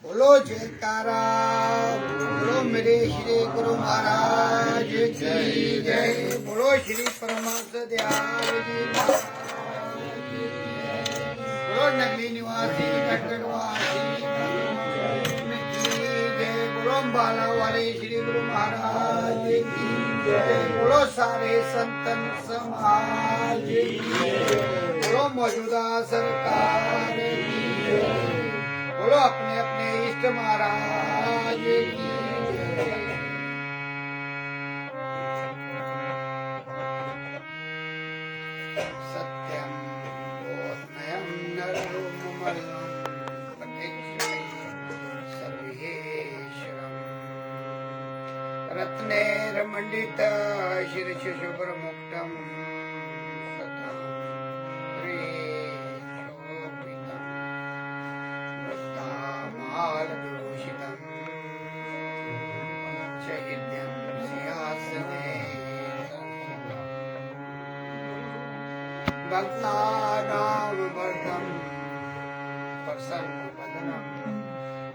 बोलो जयकारा, बोलो मेरे श्री गुरु महाराज की जय। बोलो श्री परमहंस दयाल जी महाराज की जय। बोलो नगरी निवासी कटकटवासी की जय। बोलो बाला वाले श्री गुरु महाराज की जय। बोलो सारे संतन समाज की जय। बोलो मौजूदा सरकार की जय। बोलो अपने अपने इष्ट महाराज की जय। सत्यम बोधमयं नररूपमल्लं सर्वेश्वरं रत्नैर्मण्डित शीर्षशुभ्रमुक्तं सदा प्रेषोपितं मुक्तामालभूषितं चैत्यं सिंहासने भक्तानां वरदं प्रसन्नवदनं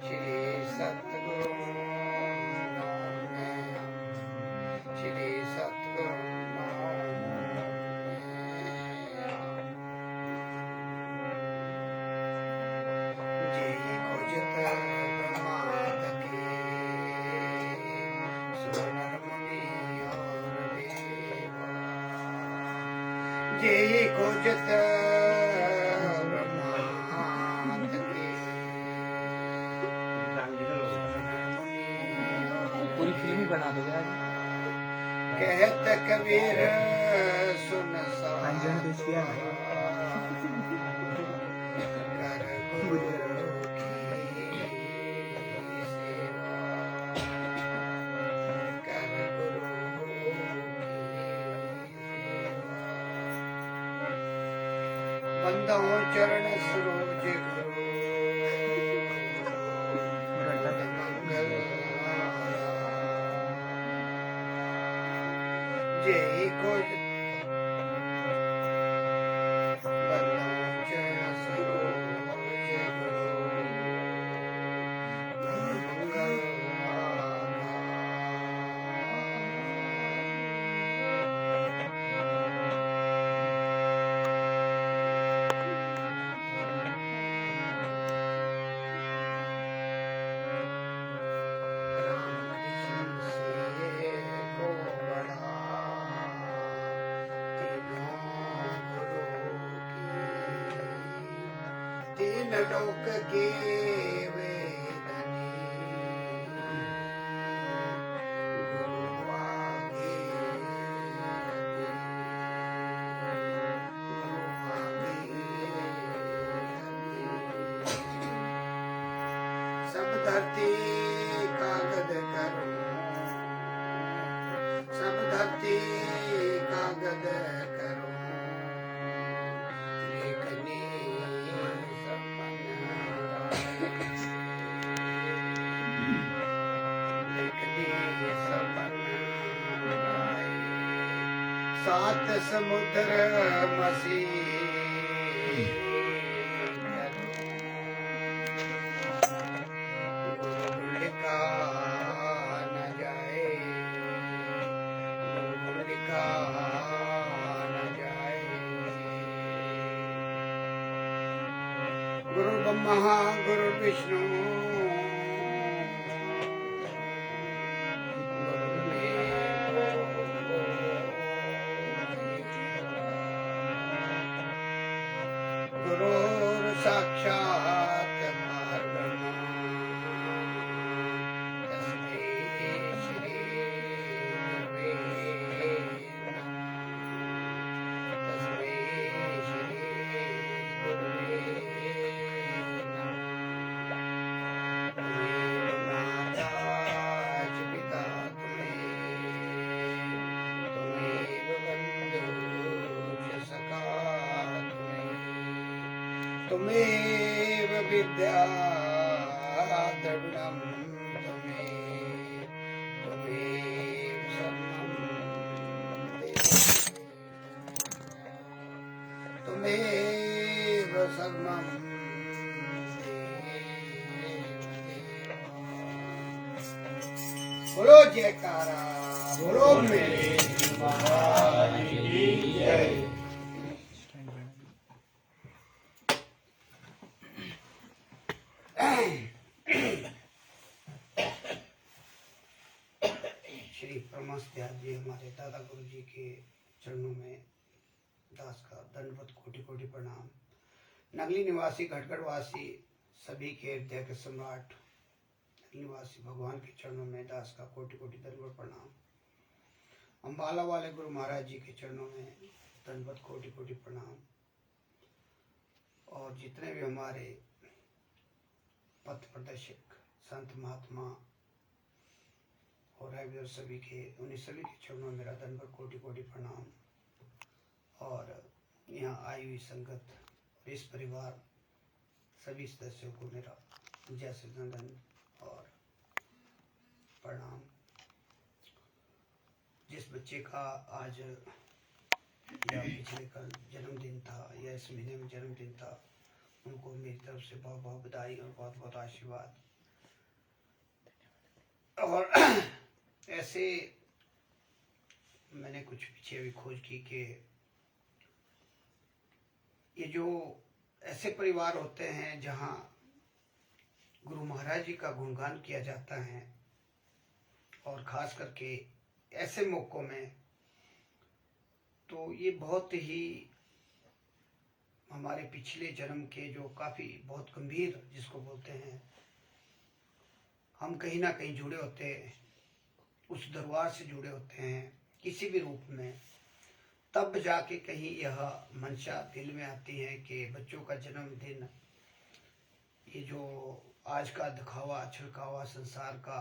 श्री सद्गुरुं नमामि। श्री सद्गुरुं नमामि। जय खोजत ब्रह्मांड के सुनर मुनि और देवा। जय खोजत ब्रह्मांड के पूरी फिल्म ही बना दोगे आज। कहत कबीर सुन अंजन पेश किया है। कर गुरु की सेवा। कर गुरु की सेवा। बंदो चरण सरोज गुरु मंगल जय खोज बंदो चरण सरोज गुरु मंगल तीन लोक के वेदनी गुरु आगे सब धरती कागज करो। सब धरती कागज करो। लेखनी सात समुद्र मसी गुरुलिका न जाए। गुरुलिका न जाए। गुरु ब्रह्मा गुरु विष्णु गुरुर् साक्षात् परब्रह्म तस्मै श्री गुरवे नमः तस्मै श्री गुरवे नमः त्वमेव माता च पिता त्वमेव बन्धुः च सखा त्वमेव विद्या द्रविणं त्वमेव सर्वं त्वमेव सर्वं बोलो जयकारा बोलो मेरे महाराज की जय। श्री परमहंस जी हमारे दादा गुरु जी के चरणों में दास का दंडवत कोटि कोटि प्रणाम। नगली निवासी घटगढ़ वासी सभी के हृदय के सम्राट नगली निवासी भगवान के चरणों में दास का कोटि कोटि दंडवत प्रणाम। अम्बाला वाले गुरु महाराज जी के चरणों में दंडवत कोटि कोटि प्रणाम। और जितने भी हमारे पथ प्रदर्शक संत महात्मा और रेगुलर सभी के उन्हीं सभी के चरणों में मेरा दंडवत कोटि कोटि प्रणाम। और यहाँ आई हुई संगत और इस परिवार सभी सदस्यों को मेरा जय श्री नंदन और प्रणाम। जिस बच्चे का आज या पिछले कल जन्मदिन था या इस महीने में जन्मदिन था उनको मेरी तरफ से बहुत बहुत बधाई और बहुत बहुत आशीर्वाद। और ऐसे मैंने कुछ पीछे भी खोज की कि ये जो ऐसे परिवार होते हैं जहाँ गुरु महाराज जी का गुणगान किया जाता है और खास करके ऐसे मौकों में, तो ये बहुत ही हमारे पिछले जन्म के जो काफ़ी बहुत गंभीर जिसको बोलते हैं, हम कहीं ना कहीं जुड़े होते हैं, उस दरबार से जुड़े होते हैं किसी भी रूप में, तब जाके कहीं यह मंशा दिल में आती है कि बच्चों का जन्मदिन, ये जो आज का दिखावा छिड़कावा संसार का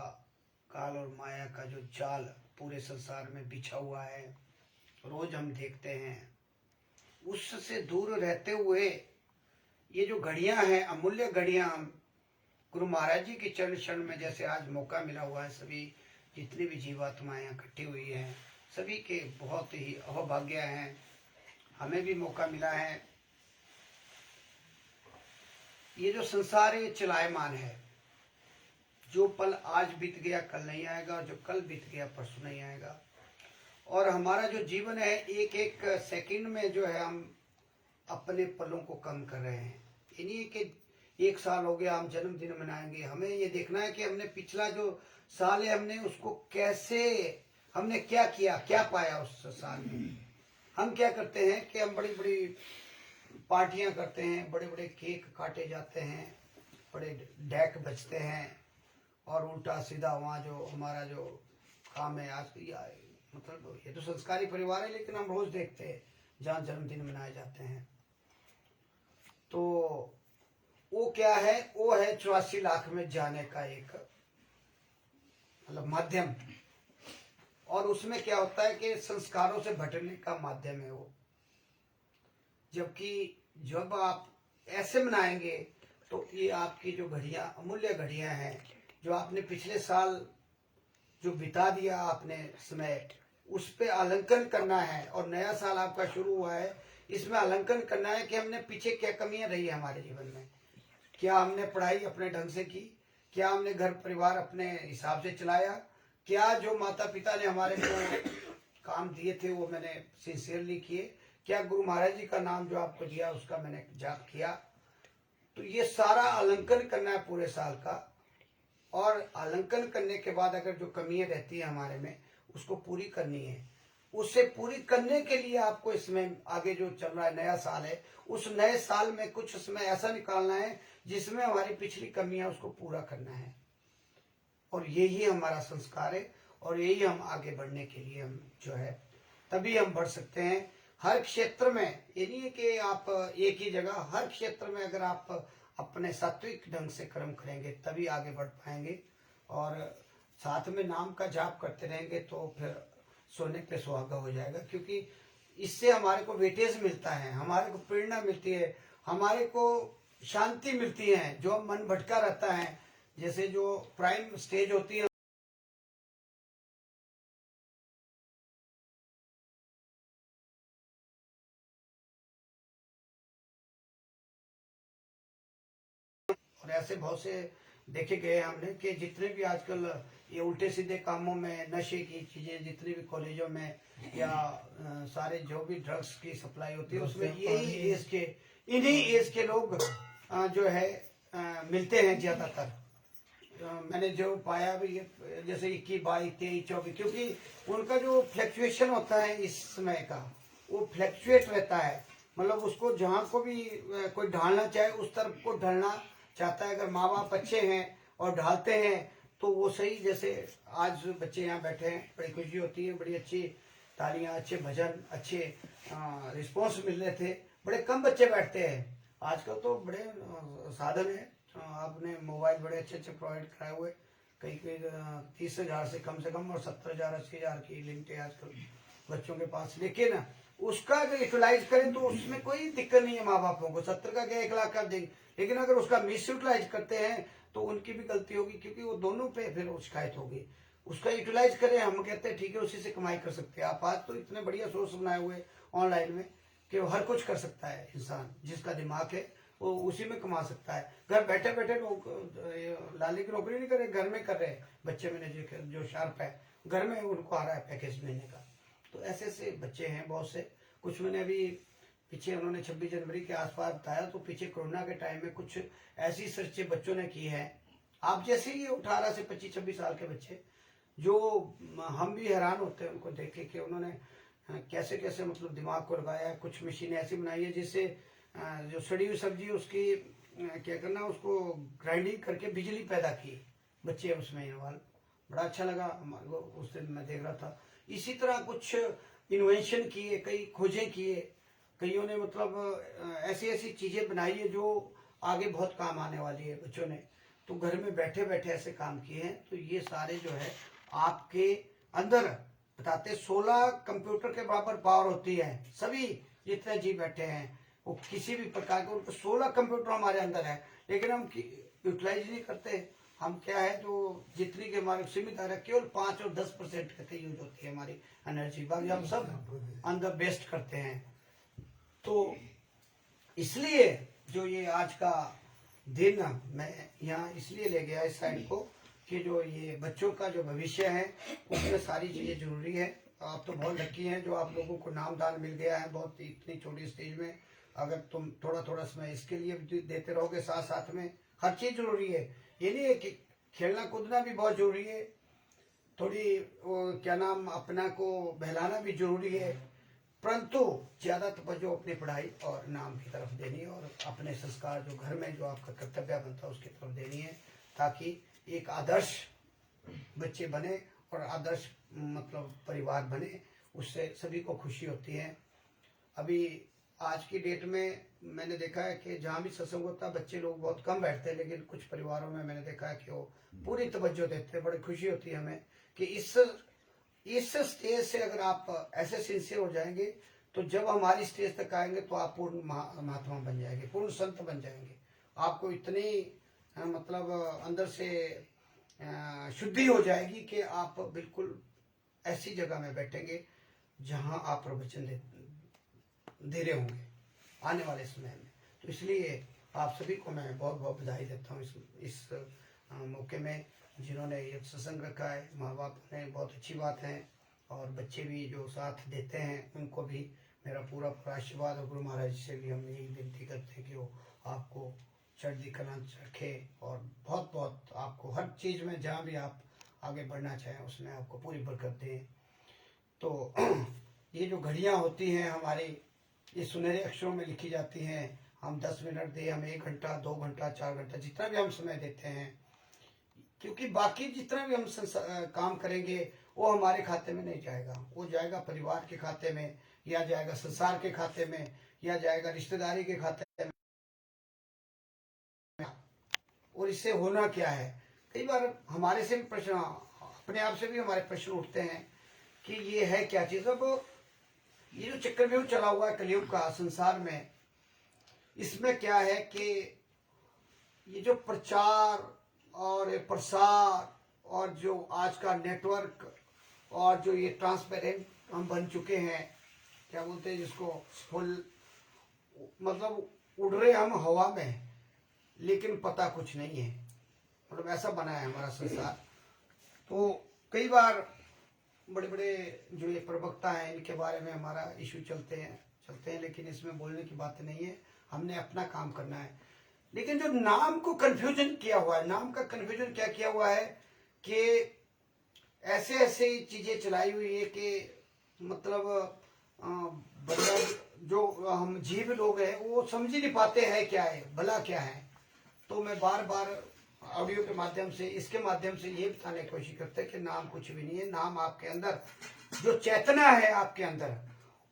काल और माया का जो जाल पूरे संसार में बिछा हुआ है, रोज हम देखते हैं, उससे दूर रहते हुए ये जो घड़ियां हैं, अमूल्य घड़ियां, हम गुरु महाराज जी के चरण शरण में जैसे आज मौका मिला हुआ है, सभी जितनी भी जीवात्माएं इकट्ठी हुई हैं सभी के बहुत ही अहोभाग्य हैं। हमें भी मौका मिला है। ये जो संसार है चलायमान है, जो पल आज बीत गया कल नहीं आएगा और जो कल बीत गया परसों नहीं आएगा। और हमारा जो जीवन है एक एक सेकंड में जो है हम अपने पलों को कम कर रहे हैं। यानी कि 1 साल हो गया, हम जन्मदिन मनाएंगे, हमें ये देखना है कि हमने पिछला जो साल है हमने उसको कैसे, हमने क्या किया, क्या पाया उस साल में। हम क्या करते हैं कि हम बड़ी बड़ी पार्टियां करते हैं, बड़े बड़े केक काटे जाते हैं, बड़े डेक बजते हैं और उल्टा सीधा वहाँ जो हमारा जो काम है आज मतलब ये तो संस्कारी परिवार है, लेकिन हम रोज देखते हैं जहाँ जन्मदिन मनाए जाते हैं। तो वो क्या है, वो है 84 लाख में जाने का एक मतलब माध्यम। और उसमें क्या होता है कि संस्कारों से भटकने का माध्यम है वो। जबकि जब आप ऐसे मनाएंगे तो ये आपकी जो घड़ियां, अमूल्य घड़ियां हैं, जो आपने पिछले साल जो बिता दिया आपने समय, उस पे आलंकन करना है। और नया साल आपका शुरू हुआ है, इसमें आलंकन करना है कि हमने पीछे क्या कमियां रही है हमारे जीवन में। क्या हमने पढ़ाई अपने ढंग से की, क्या हमने घर परिवार अपने हिसाब से चलाया, क्या जो माता पिता ने हमारे को काम दिए थे वो मैंने सिंसियरली किए, क्या गुरु महाराज जी का नाम जो आपको दिया उसका मैंने जाप किया। तो ये सारा आलंकन करना है पूरे साल का, और आलंकन करने के बाद अगर जो कमियां रहती है हमारे में उसको पूरी करनी है। उसे पूरी करने के लिए आपको इसमें आगे जो चल रहा है नया साल है, उस नए साल में कुछ उसमें ऐसा निकालना है जिसमें हमारी पिछली कमियां उसको पूरा करना है। और यही हमारा संस्कार है, और यही हम आगे बढ़ने के लिए हम जो है तभी हम बढ़ सकते हैं। हर क्षेत्र में, ये नहीं है कि आप एक ही जगह, हर क्षेत्र में अगर आप अपने सात्विक ढंग से कर्म करेंगे तभी आगे बढ़ पाएंगे। और साथ में नाम का जाप करते रहेंगे तो फिर सोने पे सुहागा हो जाएगा, क्योंकि इससे हमारे को वेटेज मिलता है, हमारे को प्रेरणा मिलती है, हमारे को शांति मिलती है। जो मन भटका रहता है, जैसे जो प्राइम स्टेज होती है, और ऐसे बहुत से देखे गए हमने कि जितने भी आजकल ये उल्टे सीधे कामों में, नशे की चीजें जितने भी कॉलेजों में या सारे जो भी ड्रग्स की सप्लाई होती है उसमें यही एज के, इन्हीं एज के लोग जो है मिलते हैं ज्यादातर। मैंने जो पाया भी जैसे 21, 22, 23, 24, क्योंकि उनका जो फ्लक्चुएशन होता है इस समय का, वो फ्लक्चुएट रहता है। मतलब उसको जहाँ को भी कोई ढालना चाहे उस तरफ को ढलना चाहता है। अगर माँ बाप अच्छे हैं और ढालते हैं तो वो सही। जैसे आज बच्चे यहाँ बैठे हैं, बड़ी खुशी होती है, बड़ी अच्छी तालियां, अच्छे भजन, अच्छे रिस्पॉन्स मिल रहे थे। बड़े कम बच्चे बैठते हैं आजकल, तो बड़े साधन है। आपने मोबाइल बड़े अच्छे अच्छे प्रोवाइड कराए हुए, कई कई 30,000 से कम और 70,000, 80,000 की लिमिट है आजकल बच्चों के पास। लेकिन उसका अगर यूटिलाइज करें तो उसमें कोई दिक्कत नहीं है माँ बापों को। 70 का क्या 1 लाख कर देंगे, लेकिन अगर उसका मिस यूटिलाइज करते हैं तो उनकी भी गलती होगी, क्योंकि वो दोनों पे फिर शिकायत होगी। उसका यूटिलाइज करें, हम कहते हैं ठीक है, उसी से कमाई कर सकते हैं आप। आज तो इतने बढ़िया सोर्स बनाए हुए ऑनलाइन में कि वो हर कुछ कर सकता है इंसान, जिसका दिमाग है वो उसी में कमा सकता है। घर बैठे बैठे लोग लाली की नौकरी नहीं कर रहे, घर में कर रहे हैं। बच्चे मैंने जो शार्प है, घर में उनको आ रहा है पैकेज महीने का। तो ऐसे ऐसे बच्चे हैं बहुत से। कुछ मैंने अभी पीछे उन्होंने 26 जनवरी के आसपास बताया, तो पीछे कोरोना के टाइम में कुछ ऐसी सर्चें बच्चों ने की है। आप जैसे ही 18 से 25-26 साल के बच्चे, जो हम भी हैरान होते हैं उनको देख के कि उन्होंने कैसे कैसे मतलब दिमाग को लगाया। कुछ मशीनें ऐसी बनाई है जिससे जो सड़ी हुई सब्जी उसकी क्या करना, उसको ग्राइंडिंग करके बिजली पैदा की। बच्चे उसमें इन्वॉल्व, बड़ा अच्छा लगा हमारे को, उस दिन मैं देख रहा था। इसी तरह कुछ इन्वेंशन किए, कई खोजें किए, कईयों ने मतलब ऐसी ऐसी चीजें बनाई है जो आगे बहुत काम आने वाली है बच्चों ने। तो घर में बैठे बैठे ऐसे काम किए हैं। तो ये सारे जो है आपके अंदर बताते 16 कंप्यूटर के बराबर पावर होती है। सभी जितने जी बैठे हैं वो किसी भी प्रकार के, उनको 16 कंप्यूटर हमारे अंदर है, लेकिन हम यूटिलाइज नहीं करते। हम क्या है, जो जितनी के हमारे सीमित है, केवल 5 और 10% कहते यूज होती है हमारी एनर्जी, बाकी हम सब अंदर बेस्ट करते हैं। तो इसलिए जो ये आज का दिन मैं यहाँ इसलिए ले गया इस साइड को कि जो ये बच्चों का जो भविष्य है उसमें सारी चीजें जरूरी है। आप तो बहुत लकी हैं जो आप लोगों को नाम दान मिल गया है बहुत इतनी छोटी स्टेज में। अगर तुम थोड़ा थोड़ा समय इसके लिए भी देते रहोगे, साथ साथ में हर चीज जरूरी है। ये नहीं है कि खेलना कूदना भी बहुत जरूरी है, थोड़ी क्या नाम अपना को बहलाना भी जरूरी है, परंतु ज्यादा तवज्जो अपनी पढ़ाई और नाम की तरफ देनी है, और अपने संस्कार जो घर में जो आपका कर्तव्य बनता है उसकी तरफ देनी है, ताकि एक आदर्श बच्चे बने और आदर्श मतलब परिवार बने। उससे सभी को खुशी होती है। अभी आज की डेट में मैंने देखा है कि जहाँ भी सत्संग होता है बच्चे लोग बहुत कम बैठते हैं, लेकिन कुछ परिवारों में मैंने देखा है कि वो पूरी तवज्जो देते हैं। बड़ी खुशी होती है हमें कि इस स्टेज से अगर आप ऐसे सिंसियर हो जाएंगे तो जब हमारी स्टेज तक आएंगे तो आप पूर्ण महात्मा बन जाएंगे, पूर्ण संत बन जाएंगे। आपको इतनी मतलब अंदर से शुद्धि हो जाएगी कि आप बिल्कुल ऐसी जगह में बैठेंगे जहां आप प्रवचन दे रहे होंगे आने वाले समय में। तो इसलिए आप सभी को मैं बहुत बहुत बधाई देता हूँ इस मौके में, जिन्होंने ये सत्संग रखा है। माँ बाप ने बहुत अच्छी बात है, और बच्चे भी जो साथ देते हैं उनको भी मेरा पूरा पूरा आशीर्वाद, और गुरु महाराज से भी हम यही विनती करते हैं कि वो आपको चढ़ती कला रखे और बहुत बहुत आपको हर चीज़ में जहाँ भी आप आगे बढ़ना चाहें उसमें आपको पूरी बरकत दें। तो ये जो घड़ियाँ होती हैं हमारी, ये सुनहरे अक्षरों में लिखी जाती हैं। हम 10 मिनट दें, हम 1 घंटा, 2 घंटा, 4 घंटा, जितना भी हम समय देते हैं, क्योंकि बाकी जितना भी हम काम करेंगे वो हमारे खाते में नहीं जाएगा, वो जाएगा परिवार के खाते में, या जाएगा संसार के खाते में, या जाएगा रिश्तेदारी के खाते में। और इससे होना क्या है, कई बार हमारे से भी प्रश्न, अपने आप से भी हमारे प्रश्न उठते हैं कि ये है क्या चीज़। अब ये जो चक्रव्यूह चला हुआ है कलयुग का संसार में, इसमें क्या है कि ये जो प्रचार और प्रसार और जो आज का नेटवर्क और जो ये ट्रांसपेरेंट हम बन चुके हैं, क्या बोलते हैं जिसको, फुल मतलब उड़ रहे हम हवा में, लेकिन पता कुछ नहीं है, मतलब ऐसा बना है हमारा संसार। तो कई बार बड़े बड़े जो ये प्रवक्ता हैं इनके बारे में हमारा इशू चलते हैं, लेकिन इसमें बोलने की बात नहीं है, हमने अपना काम करना है। लेकिन जो नाम को कन्फ्यूजन किया हुआ है, नाम का कन्फ्यूजन क्या किया हुआ है कि ऐसे ऐसे चीजें चलाई हुई है कि मतलब जो हम जीव लोग हैं वो समझ ही नहीं पाते हैं क्या है, भला क्या है। तो मैं बार बार ऑडियो के माध्यम से, इसके माध्यम से ये बताने की कोशिश करते हैं कि नाम कुछ भी नहीं है। नाम आपके अंदर जो चेतना है आपके अंदर,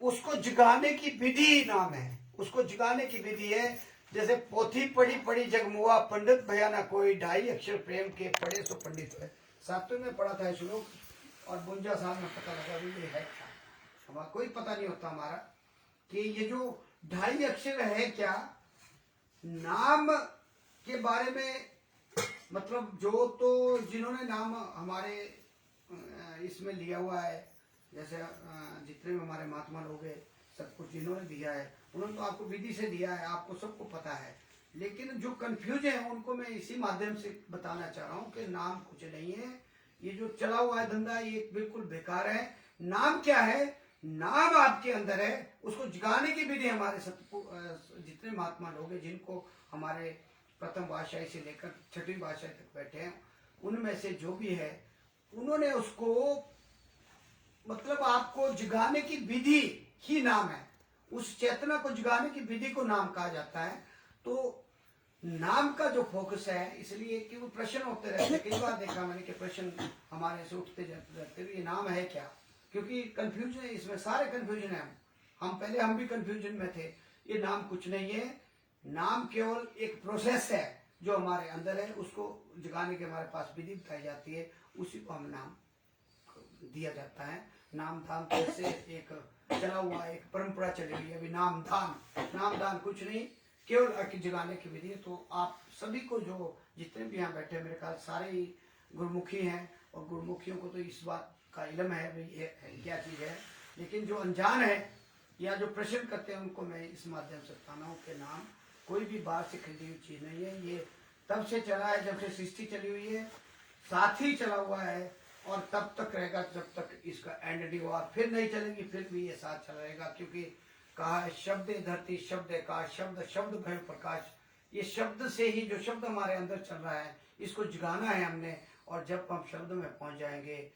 उसको जगाने की विधि नाम है, उसको जगाने की विधि है। जैसे पोथी पढ़ी पढ़ी जगमुआ, पंडित भया ना कोई, 2.5 अक्षर प्रेम के पढ़े सो पंडित है। 7वें में पढ़ा था श्लोक, और 52 साल में पता लगा भी ये है क्या, हमारा कोई पता नहीं होता हमारा कि ये जो 2.5 अक्षर है क्या। नाम के बारे में मतलब जो तो जिन्होंने नाम हमारे इसमें लिया हुआ है, जैसे जितने भी हमारे महात्मा लोग हैं, सब कुछ जिन्होंने दिया है उन्होंने तो आपको विधि से दिया है, आपको सबको पता है। लेकिन जो कंफ्यूज है उनको मैं इसी माध्यम से बताना चाह रहा हूँ कि नाम कुछ नहीं है, ये जो चला हुआ है धंधा ये बिल्कुल बेकार है। नाम क्या है, नाम आपके अंदर है, उसको जगाने की विधि हमारे जितने महात्मा लोग हैं, जिनको हमारे प्रथम भाषा से लेकर 6वीं भाषा तक बैठे हैं, उनमें से जो भी है उन्होंने उसको मतलब आपको जगाने की विधि ही नाम है, उस चेतना को जगाने की विधि को नाम कहा जाता है। तो नाम का जो फोकस है, इसलिए कि वो प्रश्न होते रहते हैं, कई बार देखा मैंने कि प्रश्न हमारे से उठते जाते रहते हैं, ये नाम है क्या, क्योंकि कंफ्यूजन है इसमें, सारे कंफ्यूजन है। हम भी कंफ्यूजन में थे। ये नाम कुछ नहीं है, नाम केवल एक प्रोसेस है जो हमारे अंदर है, उसको जगाने के हमारे पास विधि बताई जाती है, उसी को हम नाम दिया जाता है। नाम दान कैसे एक चला हुआ एक परंपरा चली हुई है अभी, नाम दान कुछ नहीं, केवल जगाने की विधि है। तो आप सभी को, जो जितने भी यहाँ बैठे मेरे ख्याल सारे ही गुरुमुखी हैं, और गुरुमुखियों को तो इस बात का इल्म है भाई ये क्या चीज़ है। लेकिन जो अनजान है या जो प्रश्न करते हैं उनको मैं इस माध्यम से बताना हूँ कि नाम कोई भी बाहर से खरीदी हुई चीज़ नहीं है, ये तब से चला है जब से सृष्टि चली हुई है, साथ ही चला हुआ है, और तब तक रहेगा जब तक इसका एंड नहीं हुआ, फिर नहीं चलेगी, फिर भी ये साथ चला रहेगा। क्योंकि कहा है शब्द धरती शब्द का, शब्द शब्द भय प्रकाश, ये शब्द से ही जो शब्द हमारे अंदर चल रहा है इसको जगाना है हमने। और जब हम शब्द में पहुंच जाएंगे,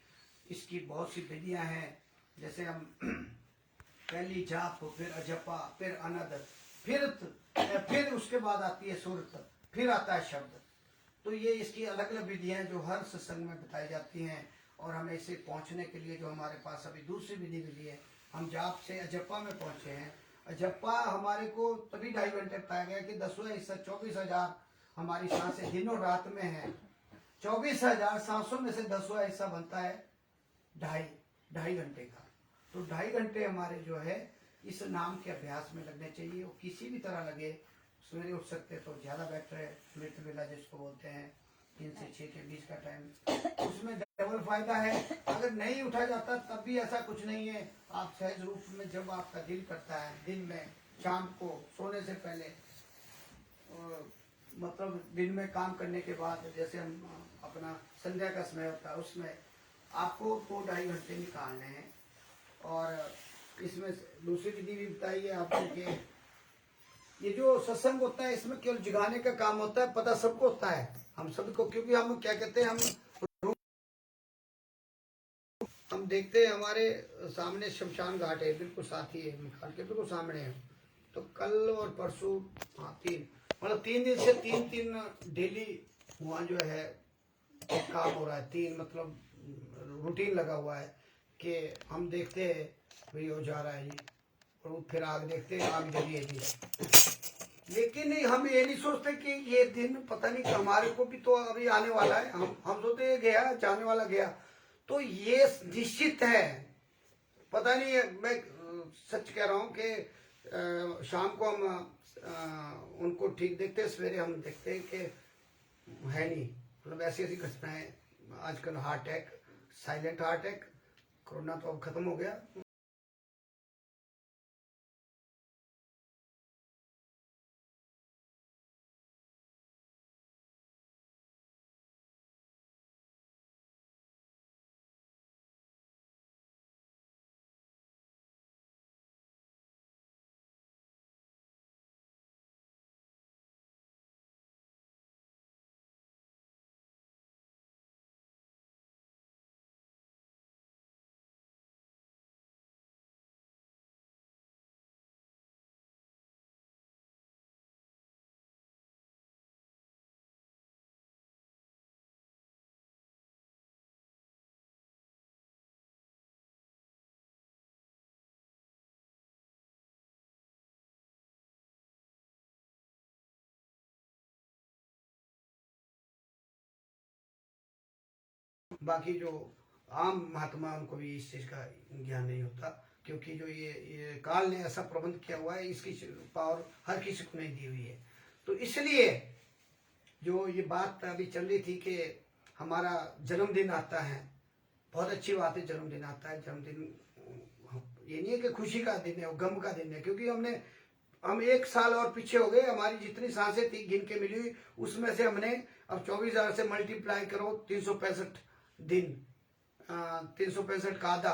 इसकी बहुत सी विधियां हैं, जैसे हम पहली जाप, फिर अजपा, फिर अनद, फिर उसके बाद आती है सुरत, फिर आता है शब्द। तो ये इसकी अलग अलग विधियां जो हर सत्संग में बताई जाती हैं, और हमें इसे पहुंचने के लिए जो हमारे पास अभी दूसरी विधि मिली है, हम जाप से अजप्पा में पहुंचे हैं। अजप्पा हमारे को तभी 2.5 घंटे बताया गया कि 10वां हिस्सा 24,000 हमारी सांसें दिन और रात में है। 24,000 सांसों में से 10वां हिस्सा बनता है ढाई घंटे का। तो 2.5 घंटे हमारे जो है इस नाम के अभ्यास में लगने चाहिए। वो किसी भी तरह लगे, सवेरे उठ सकते तो ज़्यादा बेटर है, मृत वेला जिसको बोलते हैं, 3 से 6 के बीच का टाइम, उसमें डबल फायदा है। अगर नहीं उठा जाता तब भी ऐसा कुछ नहीं है, आप सहज रूप में जब आपका दिल करता है, दिन में, शाम को सोने से पहले, मतलब दिन में काम करने के बाद, जैसे हम अपना संध्या का समय होता है उसमें आपको 2-2.5 घंटे निकालने हैं। और इसमें दूसरी विधि भी बताई है आपको कि ये जो सत्संग होता है इसमें केवल जगाने का काम होता है, पता सबको होता है, हम सबको, क्योंकि हम क्या कहते हैं, हम देखते हैं हमारे सामने शमशान घाट है, बिल्कुल साथ ही है, घाट के बिल्कुल सामने है। तो कल और परसों, हाँ 3, मतलब 3 दिन से 3 डेली वहाँ जो है काम हो रहा है। 3 मतलब रूटीन लगा हुआ है कि हम देखते हैं भाई हो जा रहा है जी, और वो फिर आग देखते हैं, आग जली है जी। लेकिन हम ये नहीं सोचते कि ये दिन पता नहीं हमारे को भी तो अभी आने वाला है। हम सोचते हैं गया, जाने वाला गया। तो ये निश्चित है, पता नहीं है, मैं सच कह रहा हूँ कि शाम को हम उनको ठीक देखते हैं, सवेरे हम देखते हैं कि है नहीं, मतलब ऐसी ऐसी घटनाएं आजकल, heart attack, silent heart attack, corona तो अब खत्म हो गया। बाकी जो आम महात्मा उनको भी इस चीज का ज्ञान नहीं होता, क्योंकि जो ये काल ने ऐसा प्रबंध किया हुआ है, इसकी पावर हर किसी को नहीं दी हुई है। तो इसलिए जो ये बात अभी चल रही थी कि हमारा जन्मदिन आता है, बहुत अच्छी बात है, जन्मदिन आता है। जन्मदिन ये नहीं है कि खुशी का दिन है, वो गम का दिन है, क्योंकि हम 1 साल और पीछे हो गए। हमारी जितनी सांसें थी गिन के मिली हुई, उसमें से हमने अब 24,000 से मल्टीप्लाई करो, 365 दिन, 365 का आधा,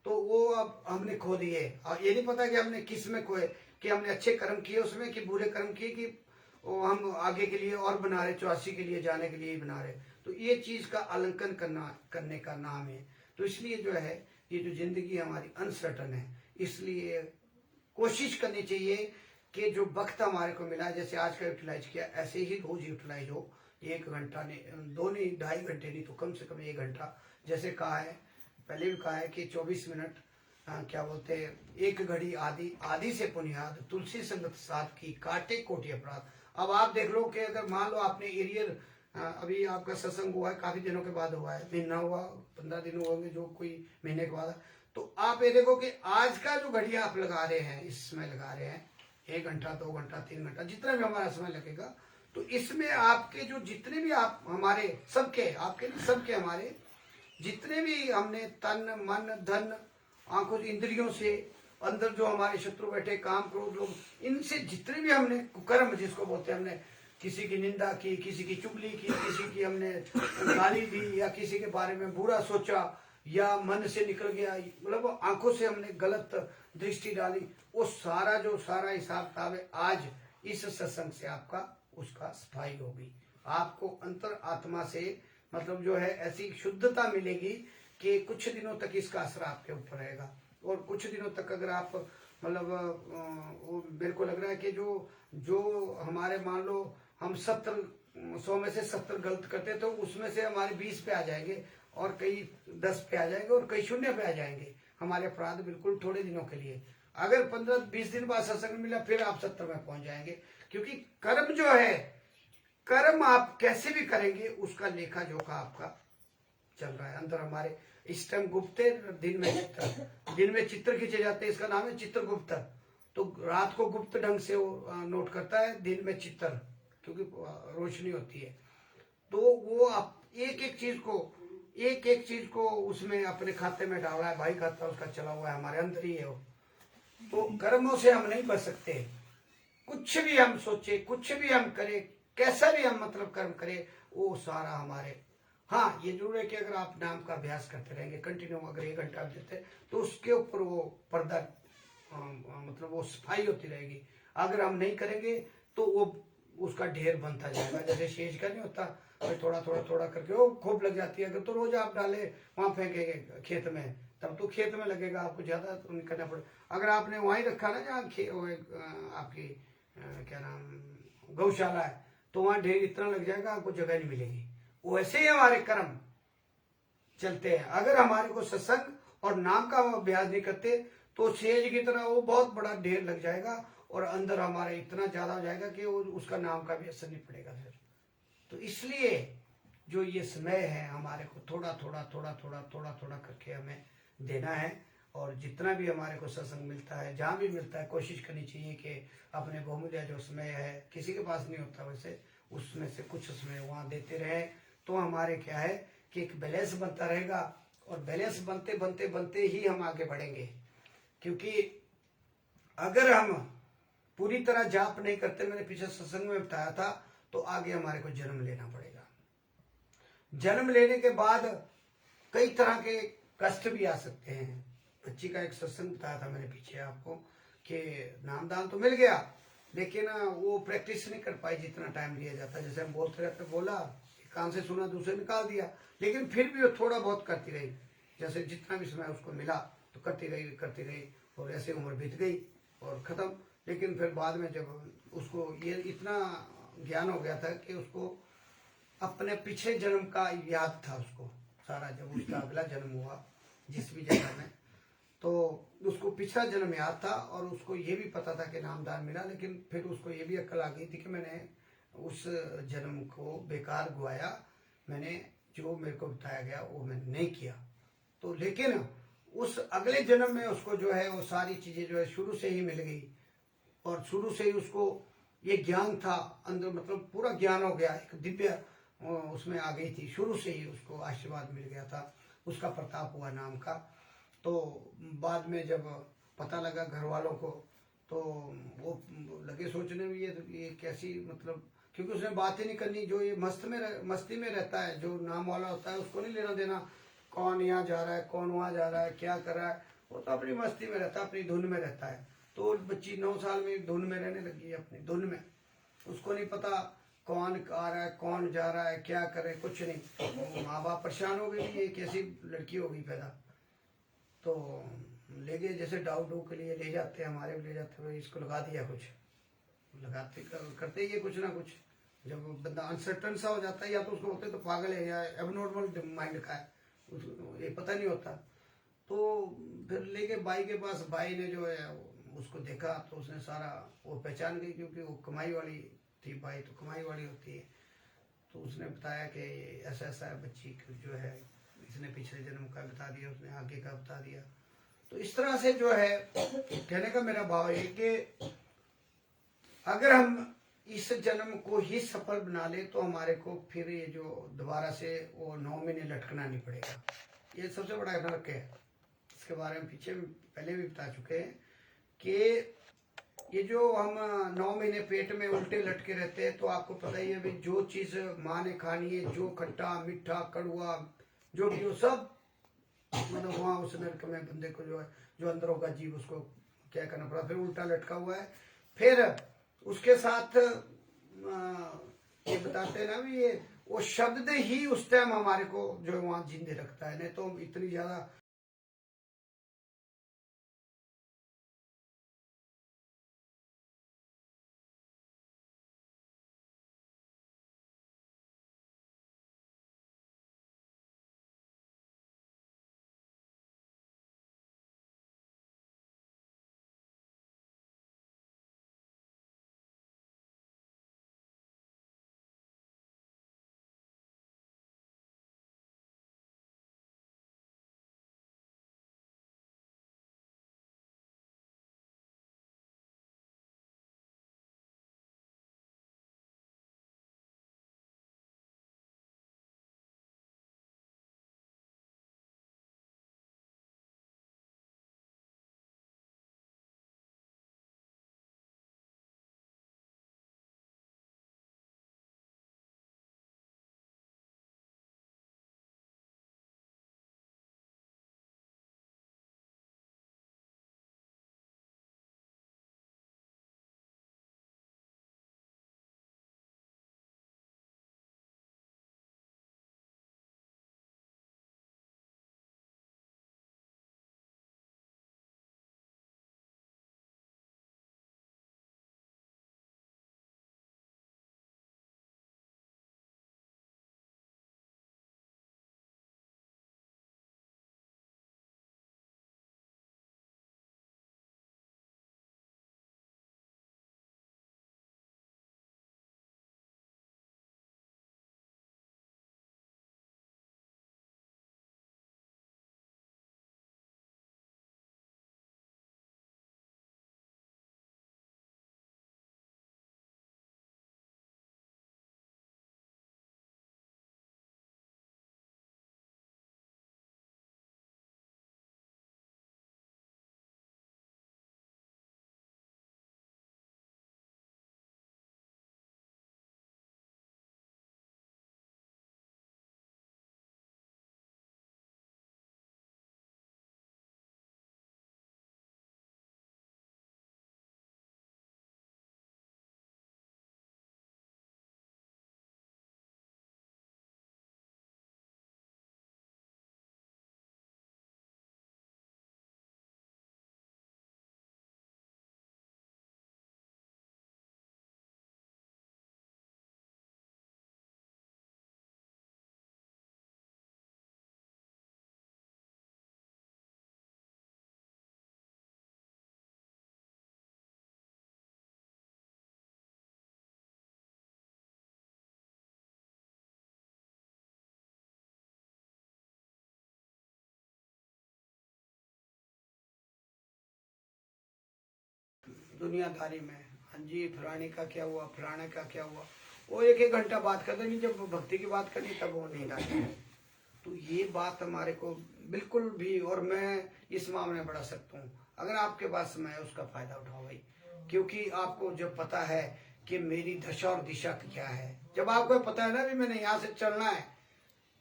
तो वो अब हमने खो दिए। और ये नहीं पता कि हमने किस में खोए, कि हमने अच्छे कर्म किए उसमें कि बुरे कर्म किए, कि वो हम आगे के लिए और बना रहे, 84 के लिए जाने के लिए ही बना रहे। तो ये चीज का आलंकन करने का नाम है। तो इसलिए जो है, ये जो जिंदगी हमारी अनसर्टन है, इसलिए कोशिश करनी चाहिए कि जो वक्त हमारे को मिला, जैसे आज का यूटिलाइज किया, ऐसे ही रोज यूटिलाइज हो। 1 घंटा नहीं, 2 नहीं, 2.5 घंटे नहीं, तो कम से कम 1 घंटा, जैसे कहा है, पहले भी कहा है कि 24 मिनट, क्या बोलते हैं, 1 घड़ी आदि, आदि से पुनियाद, तुलसी संगत साथ की, काटे कोटि अपराध। अब आप देख लो कि अगर मान लो आपने एरियर, अभी आपका सत्संग हुआ है, काफी दिनों के बाद हुआ है, महीना हुआ, 15 दिन हुए होंगे, जो कोई महीने के बाद, तो आप ये देखो कि आज का जो घड़िया आप लगा रहे हैं, इस समय लगा रहे हैं, 1 घंटा, 2 घंटा, 3 घंटा, जितना भी हमारा समय लगेगा, तो इसमें आपके जो जितने भी आप हमारे सबके, आपके नहीं, सबके हमारे जितने भी हमने तन मन धन आंखों इंद्रियों से अंदर जो हमारे शत्रु बैठे, काम क्रोध लोग, इनसे जितने भी हमने कुकर्म जिसको बोलते हैं, हमने किसी की निंदा की, किसी की चुगली की, किसी की हमने गाली दी, या किसी के बारे में बुरा सोचा, या मन से निकल गया, मतलब आंखों से हमने गलत दृष्टि डाली, वो सारा जो सारा हिसाब किताब है, आज इस सत्संग से आपका उसका सफाई होगी। आपको अंतर आत्मा से मतलब जो है ऐसी शुद्धता मिलेगी कि कुछ दिनों तक इसका असर आपके ऊपर रहेगा। और कुछ दिनों तक अगर आप मतलब वो मेरे को लग रहा है कि जो हमारे, मान लो हम 100 में से 70 गलत करते, तो उसमें से हमारे 20 पे आ जाएंगे, और कई 10 पे आ जाएंगे, और कई 0 पे आ जाएंगे हमारे अपराध, बिल्कुल थोड़े दिनों के लिए। अगर 15-20 दिन बाद सत्संग मिला, फिर आप 70 में पहुंच जाएंगे। क्योंकि कर्म जो है, कर्म आप कैसे भी करेंगे, उसका लेखा जोखा आपका चल रहा है अंदर हमारे। इस टाइम गुप्त, दिन में चित्र, दिन में चित्र खींचे जाते हैं, इसका नाम है चित्रगुप्त। तो रात को गुप्त ढंग से वो नोट करता है, दिन में चित्र, क्योंकि रोशनी होती है। तो वो आप एक एक चीज को उसमें अपने खाते में डाल रहा है, भाई खाता उसका चला हुआ है, हमारे अंदर ही है वो। तो कर्मों से हम नहीं बच सकते। कुछ भी हम सोचे, कुछ भी हम करें, कैसा भी हम मतलब कर्म करें, वो सारा हमारे। हाँ, ये जरूर है कि अगर आप नाम का अभ्यास करते रहेंगे कंटिन्यू, अगर 1 घंटा देते, तो उसके ऊपर वो पर्दा मतलब वो सफाई होती रहेगी। अगर हम नहीं करेंगे तो वो उसका ढेर बनता जाएगा। जैसे सेज का नहीं होता, भाई थोड़ा थोड़ा थोड़ा करके वो खूब लग जाती है। अगर तो रोज आप डाले वहां फेंकेंगे खेत में, तब तो खेत में लगेगा, आपको ज्यादा तो नहीं करना पड़ेगा। अगर आपने वहीं रखा ना जहाँ आपकी क्या नाम गौशाला है, तो वहां ढेर इतना लग जाएगा आपको जगह नहीं मिलेगी। वैसे ही हमारे कर्म चलते हैं। अगर हमारे को सत्संग और नाम का अभ्यास नहीं करते तो सेज की तरह वो बहुत बड़ा ढेर लग जाएगा और अंदर हमारे इतना ज्यादा हो जाएगा कि वो उसका नाम का भी असर नहीं पड़ेगा फिर। तो इसलिए जो ये समय है हमारे को थोड़ा थोड़ा थोड़ा थोड़ा थोड़ा थोड़ा करके हमें देना है। और जितना भी हमारे को सत्संग मिलता है, जहाँ भी मिलता है, कोशिश करनी चाहिए कि अपने बहुमूल्य जो समय है, किसी के पास नहीं होता वैसे, उसमें से कुछ समय वहाँ देते रहे। तो हमारे क्या है कि एक बैलेंस बनता रहेगा और बैलेंस बनते बनते बनते ही हम आगे बढ़ेंगे। क्योंकि अगर हम पूरी तरह जाप नहीं करते, मैंने पीछे सत्संग में बताया था, तो आगे हमारे को जन्म लेना पड़ेगा। जन्म लेने के बाद कई तरह के कष्ट भी आ सकते हैं। बच्ची का एक सत्संग बताया था मैंने पीछे आपको कि नामदान तो मिल गया, लेकिन वो प्रैक्टिस नहीं कर पाई जितना टाइम लिया जाता। जैसे हम बोलते रहते, बोला एक कान से सुना दूसरे निकाल दिया, लेकिन फिर भी वो थोड़ा बहुत करती रही। जैसे जितना भी समय उसको मिला तो करती रही और ऐसे उम्र बीत गई और खत्म। लेकिन फिर बाद में जब उसको ये इतना ज्ञान हो गया था कि उसको अपने पिछले जन्म का याद था उसको सारा, जब उसका अगला जन्म हुआ जिस भी जन्म में, तो उसको पिछला जन्म याद था और उसको ये भी पता था कि नामदान मिला। लेकिन फिर उसको ये भी अक्ल आ गई थी कि मैंने उस जन्म को बेकार गवाया, मैंने जो मेरे को बताया गया वो मैंने नहीं किया। तो लेकिन उस अगले जन्म में उसको जो है वो सारी चीजें जो है शुरू से ही मिल गई और शुरू से ही उसको ये ज्ञान था अंदर, मतलब पूरा ज्ञान हो गया, एक दिव्य उसमें आ गई थी। शुरू से ही उसको आशीर्वाद मिल गया था, उसका प्रताप हुआ नाम का। तो बाद में जब पता लगा घर वालों को, तो वो लगे सोचने में ये कैसी, मतलब क्योंकि उसने बात ही नहीं करनी। जो ये मस्ती में रहता है, जो नाम वाला होता है उसको नहीं लेना देना कौन यहाँ जा रहा है, कौन वहाँ जा रहा है, क्या कर रहा है। वो तो अपनी मस्ती में रहता है, अपनी धुन में रहता है। तो बच्ची 9 साल में धुन में रहने लगी है, अपनी धुन में। उसको नहीं पता कौन आ रहा है, कौन जा रहा है, क्या करे, कुछ नहीं। माँ बाप परेशान हो गए, ये कैसी लड़की हो गई पैदा। तो ले गए, जैसे डाउ के लिए ले जाते हैं, हमारे भी ले जाते हैं, इसको लगा दिया कुछ, लगाते करते ही है कुछ ना कुछ। जब बंदा अनसर्टन सा हो जाता है, या तो उसको होते तो पागल है या एबनॉर्मल माइंड का है, उसको ये पता नहीं होता। तो फिर लेके बाई के पास, बाई ने जो है उसको देखा तो उसने सारा वो पहचान गई, क्योंकि वो कमाई वाली थी, बाई तो कमाई वाली होती है। तो उसने बताया कि ऐसा ऐसा है बच्ची जो है, इसने पिछले जन्म का बता दिया, उसने आगे का बता दिया। तो इस तरह से जो है कहने का मेरा भाव है कि अगर हम इस जन्म को ही सफल बना ले तो हमारे को फिर ये जो दोबारा से वो 9 महीने लटकना नहीं पड़ेगा। ये सबसे बड़ा फर्क है। इसके बारे में पीछे पहले भी बता चुके हैं कि ये जो हम 9 महीने पेट में उल्टे लटके रहते हैं, तो आपको पता ही है भाई, जो चीज माँ ने खानी है, जो खट्टा मीठा कड़वा जो भी हो सब, मतलब वहाँ उस नरक में बंदे को जो है, जो अंदर होगा जीव, उसको क्या करना पड़ा, फिर उल्टा लटका हुआ है। फिर उसके साथ ये बताते हैं ना भी, ये वो शब्द ही उस टाइम हमारे को जो है वहाँ जिंदे रखता है, नहीं तो इतनी ज्यादा दुनियादारी में, हाँ जी फलाने का क्या हुआ, फलाने का क्या हुआ, वो एक एक घंटा बात करते नहीं, जब भक्ति की बात करनी तब वो नींद आती है। तो ये बात हमारे को बिल्कुल भी, और मैं इस मामले में बड़ा सख्त हूँ, अगर आपके पास समय है उसका फायदा उठाओ भाई, क्योंकि आपको जब पता है कि मेरी दशा और दिशा क्या है, जब आपको पता है ना भी मैंने यहाँ से चलना है,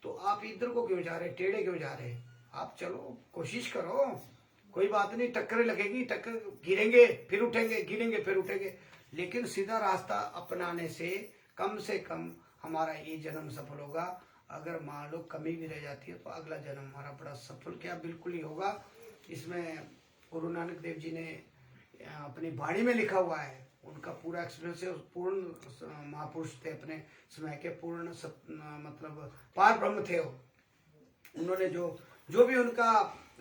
तो आप इधर को क्यों जा रहे, टेढ़े क्यों जा रहे, आप चलो कोशिश करो, कोई बात नहीं, टक्कर लगेगी, टक्कर गिरेंगे फिर उठेंगे, गिरेंगे फिर उठेंगे, लेकिन सीधा रास्ता अपनाने से कम हमारा ये जन्म सफल होगा। अगर मान लो कमी भी रह जाती है तो अगला जन्म हमारा बड़ा सफल क्या बिल्कुल ही होगा। इसमें गुरु नानक देव जी ने अपनी वाणी में लिखा हुआ है, उनका पूरा एक्सपीरियंस है, पूर्ण महापुरुष थे अपने समय के, पूर्ण मतलब पार ब्रह्म थे वो। उन्होंने जो भी उनका,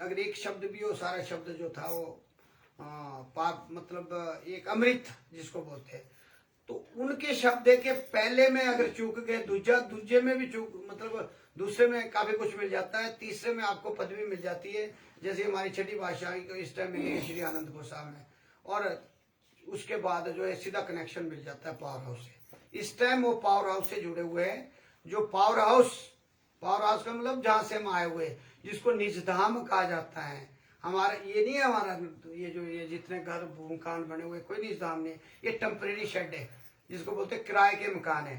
अगर एक शब्द भी हो, सारा शब्द जो था वो पाप मतलब एक अमृत जिसको बोलते हैं। तो उनके शब्द के पहले में अगर चूक गए, दूसरे में भी चूक, मतलब दूसरे में काफी कुछ मिल जाता है, तीसरे में आपको पदवी मिल जाती है, जैसे हमारी छठी भाषा इस टाइम में श्री आनंद गोस्वामी में, और उसके बाद जो है सीधा कनेक्शन मिल जाता है पावर हाउस से। इस टाइम वो पावर हाउस से जुड़े हुए हैं, जो पावर हाउस का मतलब जहां से हम आए हुए, जिसको निजधाम कहा जाता है। हमारा ये नहीं है, हमारा ये जितने घर मकान बने हुए कोई निजधाम नहीं, ये टेम्परेरी शेड है, जिसको बोलते हैं किराए के मकान है।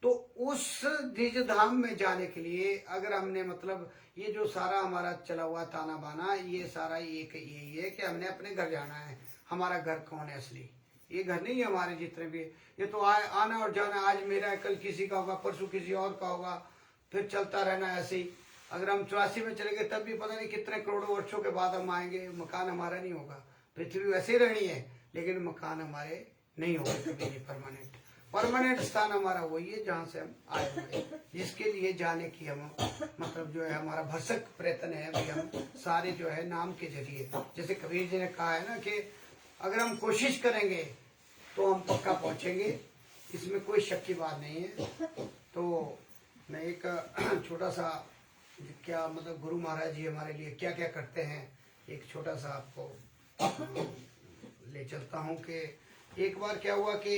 तो उस निजधाम में जाने के लिए अगर हमने मतलब ये जो सारा हमारा चला हुआ ताना बाना, ये सारा यही है कि हमने अपने घर जाना है। हमारा घर कौन है असली, ये घर नहीं है हमारे जितने भी, ये तो आना और जाना, आज मेरा कल किसी का होगा, परसों किसी और का होगा, फिर चलता रहना ऐसे ही। अगर हम 84 में चले गए तब भी पता नहीं कितने करोड़ों वर्षों के बाद हम आएंगे, मकान हमारा नहीं होगा। पृथ्वी वैसे ही रहनी है, लेकिन मकान हमारे नहीं होंगे कभी नहीं। परमानेंट स्थान हमारा वही है जहाँ से हम आए हुए, जिसके लिए जाने की हम मतलब जो है हमारा भरसक प्रयत्न है कि हम सारे जो है नाम के जरिए, जैसे कबीर जी ने कहा है ना कि अगर हम कोशिश करेंगे तो हम पक्का पहुंचेंगे, इसमें कोई शक की बात नहीं है। तो मैं एक छोटा सा क्या मतलब गुरु महाराज जी हमारे लिए क्या क्या करते हैं, एक छोटा सा आपको ले चलता हूँ कि एक बार क्या हुआ कि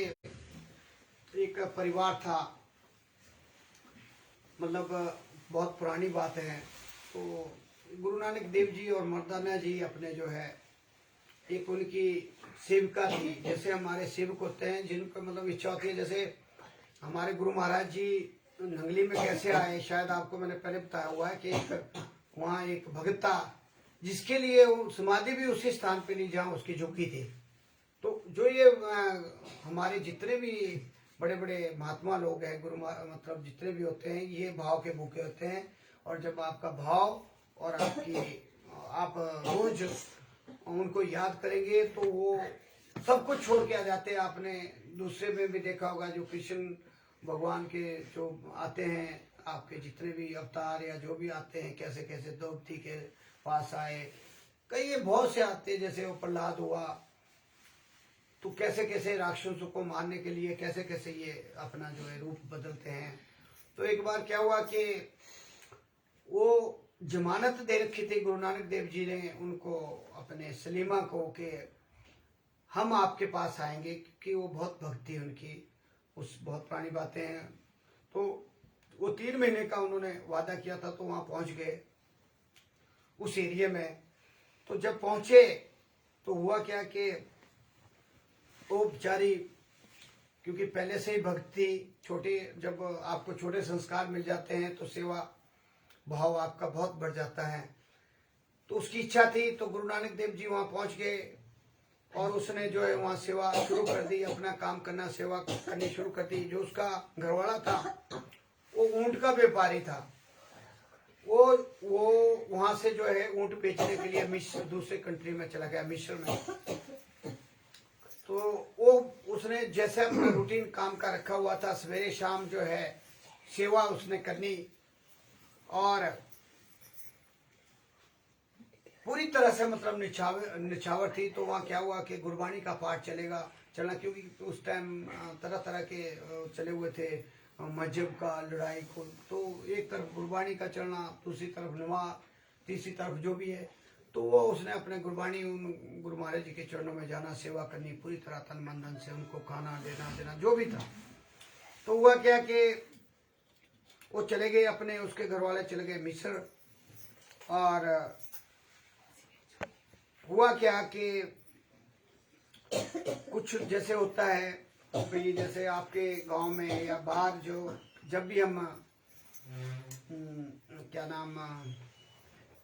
एक परिवार था, मतलब बहुत पुरानी बात है। तो गुरु नानक देव जी और मर्दाना जी अपने जो है, एक उनकी सेविका थी, जैसे हमारे सेवक होते हैं जिनको मतलब इच्छा होती है, जैसे हमारे गुरु महाराज जी नंगली में कैसे आए, शायद आपको मैंने पहले बताया हुआ है कि वहाँ एक भगत था जिसके लिए वो समाधि भी उसी स्थान पे ली जहाँ उसकी झुग्गी थी। तो जो ये हमारे जितने भी बड़े बड़े महात्मा लोग हैं, गुरु मतलब जितने भी होते हैं, ये भाव के भूखे होते हैं। और जब आपका भाव और आप रोज उनको याद करेंगे तो वो सब कुछ छोड़ के आ जाते हैं। आपने दूसरे में भी देखा होगा, जो कृष्ण भगवान के जो आते हैं, आपके जितने भी अवतार या जो भी आते हैं, कैसे कैसे द्रौपदी के पास आए, कई बहुत से आते हैं, जैसे वो प्रहलाद हुआ, तो कैसे कैसे राक्षसों को मारने के लिए कैसे कैसे ये अपना जो है रूप बदलते हैं। तो एक बार क्या हुआ कि वो जमानत दे रखी थी गुरु नानक देव जी ने उनको, अपने सलीमा को, कि हम आपके पास आएंगे, क्योंकि वो बहुत भक्ति उनकी, उस बहुत पुरानी बातें हैं। तो वो 3 महीने का उन्होंने वादा किया था, तो वहां पहुंच गए उस एरिया में। तो जब पहुंचे तो हुआ क्या कि वो बेचारी, क्योंकि पहले से ही भक्ति छोटे, जब आपको छोटे संस्कार मिल जाते हैं तो सेवा भाव आपका बहुत बढ़ जाता है। तो उसकी इच्छा थी, तो गुरु नानक देव जी वहां पहुंच गए और उसने जो है वहां सेवा शुरू कर दी, अपना काम करना, सेवा करनी शुरू कर दी। जो उसका घरवाला था वो ऊंट का व्यापारी था, वो वहां से जो है ऊंट बेचने के लिए मिस्र, दूसरे कंट्री में चला गया, मिस्र में। तो वो उसने जैसे अपना रूटीन काम का रखा हुआ था, सवेरे शाम जो है सेवा उसने करनी, और पूरी तरह से मतलब निछावर थी। तो वहाँ क्या हुआ कि गुरबाणी का पाठ चलना, क्योंकि उस टाइम तरह तरह के चले हुए थे मजहब का लड़ाई को। तो एक तरफ गुरबाणी का चलना, दूसरी तरफ नमाज, तीसरी तरफ जो भी है। तो वो उसने अपने गुरबानी उन गुरु महाराज जी के चरणों में जाना, सेवा करनी पूरी तरह तन मन धन से, उनको खाना देना जो भी था। तो हुआ क्या कि वो चले गए, अपने उसके घर वाले चले गए मिस्र। और हुआ क्या कि कुछ जैसे होता है भाई, जैसे आपके गांव में या बाहर जो जब भी हम क्या नाम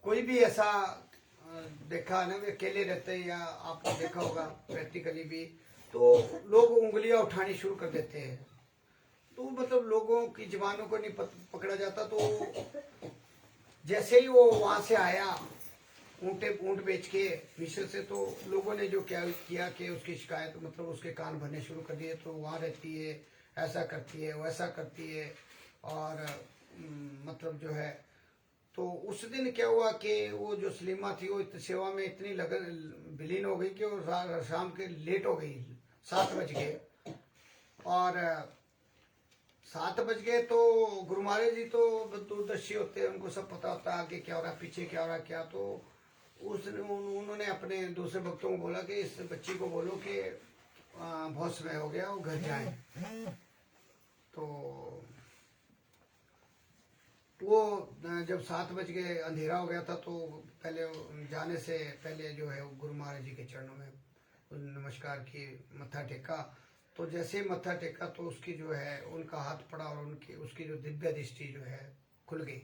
कोई भी ऐसा देखा ना, वे अकेले रहते हैं या आपने देखा होगा प्रैक्टिकली भी, तो लोग उंगलियां उठानी शुरू कर देते हैं। तो मतलब लोगों की जबानों को नहीं पकड़ा जाता। तो जैसे ही वो वहां से आया ऊंट बेच के मिस्र से, तो लोगों ने जो क्या किया कि उसकी शिकायत, मतलब उसके कान भरने शुरू कर दिए। तो वहाँ रहती है, ऐसा करती है, वैसा करती है, और मतलब जो है। तो उस दिन क्या हुआ कि वो जो सलीमा थी वो सेवा में इतनी लगन विलीन हो गई कि वो शाम के लेट हो गई, 7 बज गए। और 7 बज गए तो गुरु महाराज जी तो दूरदर्शी होते हैं, उनको सब पता होता है आगे क्या हो रहा, पीछे क्या हो रहा क्या। तो उन्होंने अपने दूसरे भक्तों को बोला कि इस बच्ची को बोलो कि बहुत समय हो गया, वो घर जाए। तो वो जब 7 बज गए, अंधेरा हो गया था, तो पहले जाने से पहले जो है गुरु महाराज जी के चरणों में नमस्कार की, मत्था टेका। तो जैसे ही मत्था टेका तो उसकी जो है उनका हाथ पड़ा और उनकी उसकी जो दिव्य दृष्टि जो है खुल गई।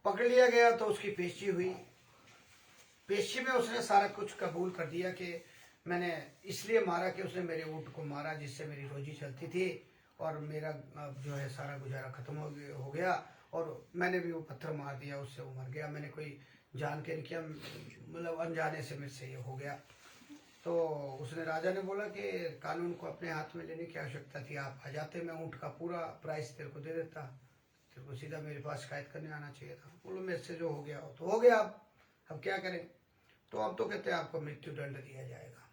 पकड़ लिया गया तो उसकी पेशी हुई। पेशी में उसने सारा कुछ कबूल कर दिया कि मैंने इसलिए मारा कि उसने मेरे ऊँट को मारा जिससे मेरी रोजी चलती थी और मेरा अब जो है सारा गुजारा खत्म हो गया और मैंने भी वो पत्थर मार दिया, उससे वो मर गया। मैंने कोई जान के नहीं किया, मतलब अनजाने से मेरे से ये हो गया। तो उसने राजा ने बोला कि कानून को अपने हाथ में लेने की आवश्यकता थी, आप आ जाते, मैं ऊँट का पूरा प्राइस तेरे को दे देता, तेरे को सीधा मेरे पास शिकायत करने आना चाहिए था। बोलो मेरे से जो हो गया हो तो हो गया, अब क्या करें। तो अब तो कहते हैं आपको मृत्यु दंड दिया जाएगा।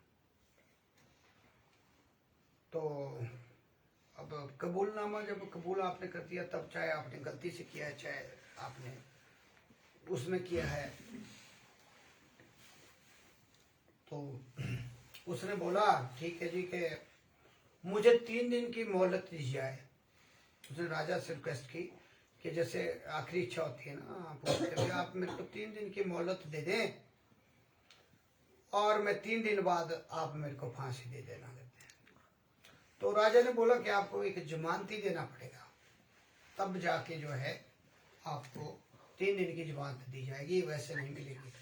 तो अब कबूलनामा जब कबूल आपने कर दिया, तब चाहे आपने गलती से किया है चाहे आपने उसमें किया है, तो उसने बोला ठीक है जी कि मुझे 3 दिन की मोहलत दी जाए। उसने राजा से रिक्वेस्ट की कि जैसे आखिरी इच्छा होती है ना, पूछते हुए आप मेरे को 3 दिन की मोहलत दे दें और मैं 3 दिन बाद आप मेरे को फांसी दे देना। तो राजा ने बोला कि आपको एक जमानती देना पड़ेगा, तब जाके जो है आपको 3 दिन की जमानत दी जाएगी, वैसे नहीं मिलेगी।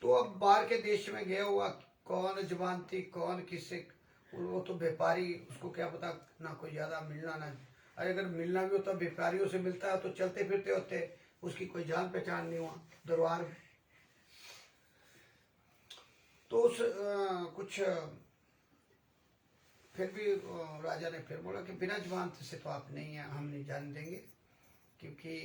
तो अब बाहर के देश में गया हुआ कौन जमानती कौन किससे, वो तो व्यापारी, उसको क्या पता ना कोई ज्यादा मिलना ना, अगर मिलना भी होता व्यापारियों से मिलता है तो चलते फिरते होते, उसकी कोई जान पहचान नहीं हुआ दरबार में। तो उस कुछ फिर भी राजा ने फिर बोला कि बिना जमानत से तो आप नहीं है, हम नहीं जाने देंगे, क्योंकि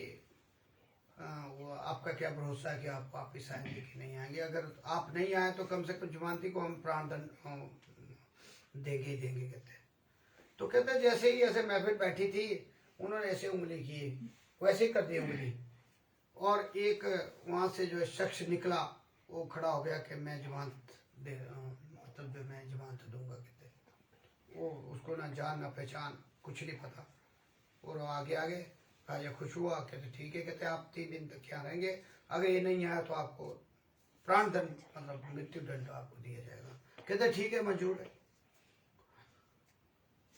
वो आपका क्या भरोसा है कि आप वापिस आएंगे कि नहीं आएंगे। अगर आप नहीं आए तो कम से कम जमानती को हम प्राण दंड देंगे ही देंगे, कहते। तो कहते जैसे ही ऐसे महफिल बैठी थी, उन्होंने ऐसे उंगली की, वैसे ही कर दी उंगली, और एक वहां से जो शख्स निकला वो खड़ा हो गया कि मैं जमानत दे मतलब मैं जमानत दूंगा, कहते। वो उसको ना जान ना पहचान कुछ नहीं पता, और आगे आगे राजा खुश हुआ, कहते ठीक है, कहते आप 3 दिन तक क्या रहेंगे, अगर ये नहीं आया तो आपको प्राण दंड मतलब मृत्यु दंड आपको दिया जाएगा। कहते ठीक है, मंजूर है।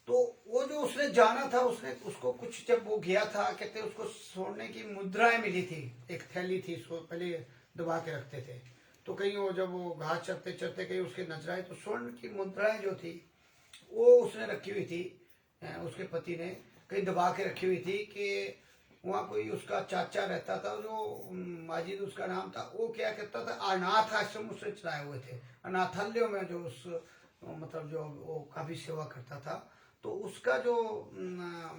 तो वो जो उसने जाना था, उसने उसको कुछ जब वो गया था, कहते उसको सोने की मुद्राएं मिली थी, एक थैली थी, उसको पहले दबा के रखते थे। तो कहीं वो जब वो घास चरते चरते कहीं उसके नजर आई तो स्वर्ण की मुद्राएं जो थी वो उसने रखी हुई थी, उसके पति ने कहीं दबा के रखी हुई थी कि वहाँ कोई उसका चाचा रहता था जो माजिद उसका नाम था, वो क्या कहता था अनाथ आश्रम उसने चलाए हुए थे, अनाथालयों में जो उस मतलब जो वो काफी सेवा करता था। तो उसका जो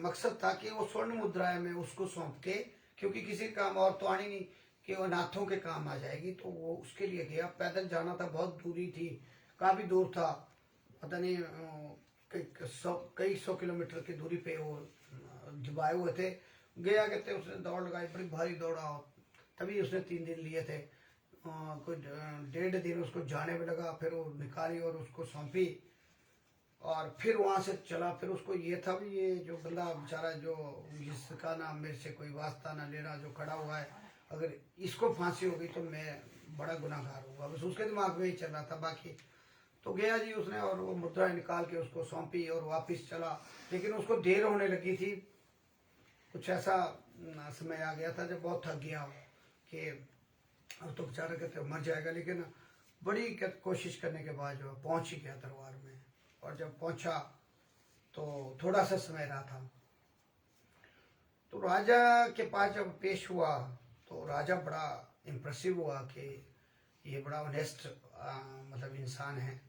मकसद था कि वो स्वर्ण मुद्राएं में उसको सौंप के, क्योंकि किसी काम और तो आनी नहीं कि वो अनाथों के काम आ जाएगी, तो वो उसके लिए गया। पैदल जाना था, बहुत दूरी थी, काफी दूर था, पता नहीं कई सौ किलोमीटर की दूरी पे वो दबाए हुए थे। गया, कहते उसने दौड़ लगाई, बड़ी भारी दौड़ा, तभी उसने 3 दिन लिए थे। कोई 1.5 दिन उसको जाने में लगा, फिर वो निकाली और उसको सौंपी और फिर वहां से चला। फिर उसको ये था भी ये जो बंदा बेचारा जो जिसका ना मेरे से कोई वास्ता ना लेना जो खड़ा हुआ है, अगर इसको फांसी हो गई तो मैं बड़ा गुनाहगार होगा, बस उसके दिमाग में ही चल रहा था। बाकी तो गया जी उसने और वो मुद्राएं निकाल के उसको सौंपी और वापिस चला। लेकिन उसको देर होने लगी थी, कुछ ऐसा समय आ गया था जब बहुत थक गया कि अब तो बेचारा कहते मर जाएगा। लेकिन बड़ी कोशिश करने के बाद जो पहुंच ही गया दरबार में, और जब पहुंचा तो थोड़ा सा समय रहा था। तो राजा के पास जब पेश हुआ तो राजा बड़ा इम्प्रेसिव हुआ कि ये बड़ा ऑनेस्ट मतलब इंसान है,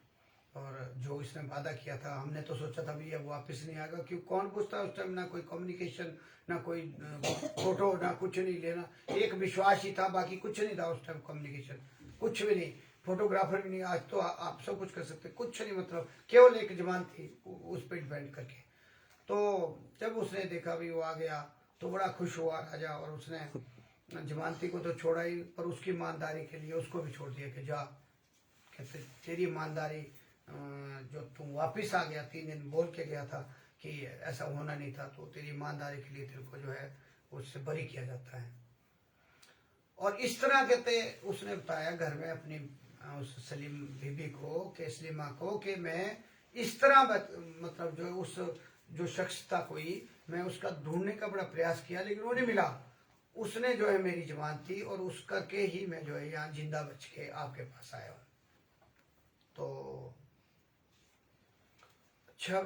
और जो इसने वादा किया था, हमने तो सोचा था भी अब वापस नहीं आएगा, क्यों कौन पूछता उस टाइम, ना कोई कम्युनिकेशन ना कोई फोटो ना कुछ नहीं लेना, एक विश्वास ही था, बाकी कुछ नहीं था उस टाइम, कम्युनिकेशन कुछ भी नहीं, फोटोग्राफर भी नहीं। आज तो आप सब कुछ कर सकते, कुछ नहीं, मतलब केवल एक जबान थी उस पर डिपेंड करके। तो जब उसने देखा भी वो आ गया तो बड़ा खुश हुआ राजा, और उसने जमानती को तो छोड़ा ही, पर उसकी ईमानदारी के लिए उसको भी छोड़ दिया कि जा, कहते तेरी ईमानदारी जो तुम वापिस आ गया, 3 दिन बोल के गया था कि ऐसा होना नहीं था, तो तेरी ईमानदारी के लिए तेरे को जो है उससे बरी किया जाता है। और इस तरह कहते उसने बताया घर में अपनी उस सलीम बीबी को कि सलीमा को कि मैं इस तरह मतलब जो शख्स था कोई, मैं उसका ढूंढने का बड़ा प्रयास किया लेकिन वो नहीं मिला, उसने जो है मेरी जमानत दी और उसका के ही मैं जो है यहाँ जिंदा बच के आपके पास आया हूँ। तो अच्छा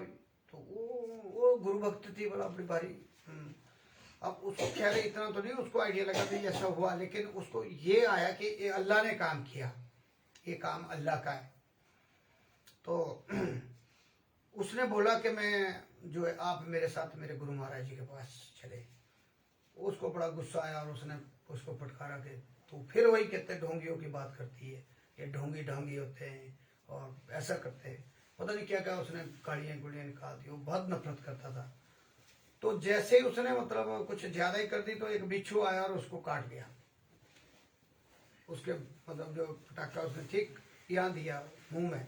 तो वो गुरु भक्त थी बड़ा बड़ी भारी। अब उसको ख्याल है, इतना तो नहीं उसको आइडिया लगा कि ऐसा हुआ, लेकिन उसको ये आया कि ये अल्लाह ने काम किया, ये काम अल्लाह का है। तो उसने बोला कि मैं जो है आप मेरे साथ मेरे गुरु महाराज जी के पास चले। उसको बड़ा गुस्सा आया और उसने उसको फटकारा कि तू फिर वही कहते ढोंगियों की बात करती है, ये ढोंगी ढोंगी होते हैं और ऐसा करते हैं, पता नहीं क्या क्या उसने गाड़ियाँ गुड़ियाँ निकाल दी। वो बहुत नफरत करता था। तो जैसे ही उसने मतलब कुछ ज्यादा ही कर दी तो एक बिच्छू आया और उसको काट गया। उसके मतलब जो पटाखा उसने ठीक यहाँ दिया मुंह में।